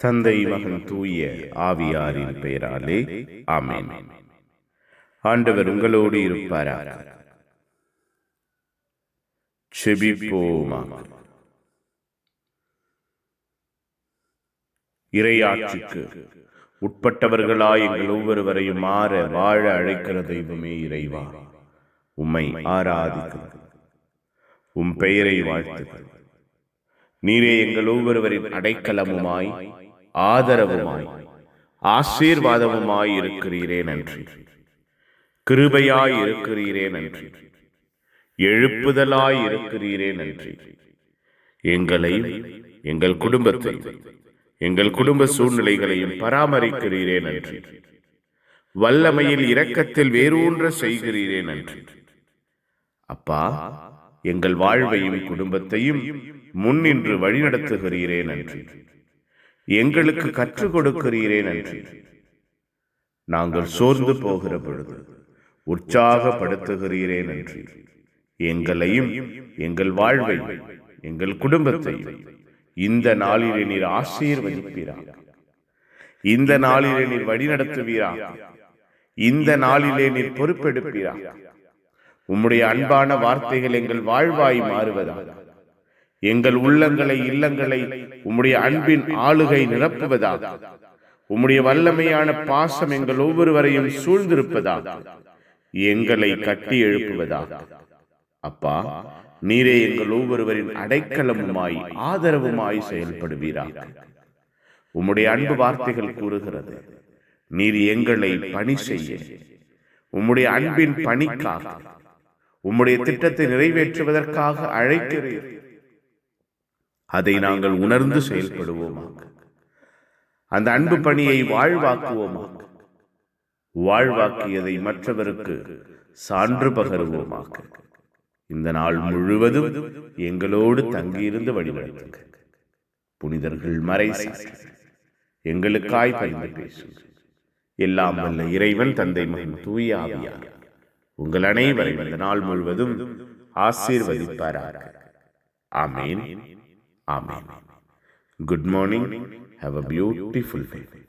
தந்தை, மகன், தூய ஆவியாரின் பெயராலே ஆமென். ஆண்டவர் உங்களோடு இருப்பாராக. செபிப்போமாக. இறையாட்சிக்கு உட்பட்டவர்களாய் எங்கள் ஒவ்வொருவரையும் மாற வாழ அழைக்கிற தெய்வமே இறைவா, உம்மை ஆராதிக்கிறோம். உம் பெயரை வாழ்த்துகிறோம். நீரே எங்கள் ஒவ்வொருவரின் அடைக்கலமுமாய் ஆதரவுமாய் ஆசீர்வாதமுமாய் இருக்கிறீரே நன்றி. கிருபையாய் இருக்கிறீரே நன்றி. எழுப்புதலாய் இருக்கிறீரே நன்றி. எங்களையும் எங்கள் குடும்பத்தையும் எங்கள் குடும்ப சூழ்நிலைகளையும் பராமரிக்கிறீரே நன்றி. வல்லமையில் இரக்கத்தில் வேரூன்ற செய்கிறீரே நன்றி. அப்பா, எங்கள் வாழ்வையும் குடும்பத்தையும் முன்னின்று வழிநடத்துகிறீரே நன்றி. எங்களுக்கு கற்றுக் கொடுக்கிறீரே நன்றி. நாங்கள் சோர்ந்து போகிற பொழுது உற்சாகப்படுத்துகிறீரே நன்றி. எங்களையும் எங்கள் வாழ்வையும் எங்கள் குடும்பத்தையும் இந்த நாளிலே நீர் ஆசீர்வதிப்பீராக. இந்த நாளிலே நீர் வழிநடத்துவீராக. இந்த நாளிலே நீர் பொறுப்பெடுப்பீராக. உம்முடைய அன்பான வார்த்தைகள் எங்கள் வாழ்வாய் மாறுவதாக. எங்கள் உள்ளங்களை இல்லங்களை உம்முடைய அன்பின் ஆளுகை நிரப்புவதாக. உம்முடைய வல்லமையான பாசம் எங்கள் ஒவ்வொருவரையும் சூழ்ந்திருப்பதாக. எங்களை கட்டி எழுப்புவதாக. அப்பா, நீரே எங்கள் ஒவ்வொருவரின் அடைக்கலமுமாய் ஆதரவுமாய் செயல்படுவீராக. உம்முடைய அன்பு வார்த்தைகள் கூறுகிறது, நீர் எங்களை பணி செய்ய உம்முடைய அன்பின் பணிக்காக உம்முடைய திட்டத்தை நிறைவேற்றுவதற்காக அழைக்கிறீர். அதை நாங்கள் உணர்ந்து செயல்படுவோமாக. அந்த அன்பு பணியை வாழ்வாக்குவோமாக. வாழ்வாக்கியதை மற்றவருக்கு சான்று பகருவோமாக. இந்த நாள் முழுவதும் எங்களோடு தங்கியிருந்து வழிநடத்துங்க. புனிதர்கள் மறை எங்களுக்காய் பரிந்து பேசும். எல்லாம் வல்ல இறைவன் தந்தை, மகன், தூய ஆவியார் உங்கள் அனைவரையும் இந்த நாள் முழுவதும் ஆசீர்வதிப்பாராக. ஆமென். ஆமென். Good morning. Have a beautiful day.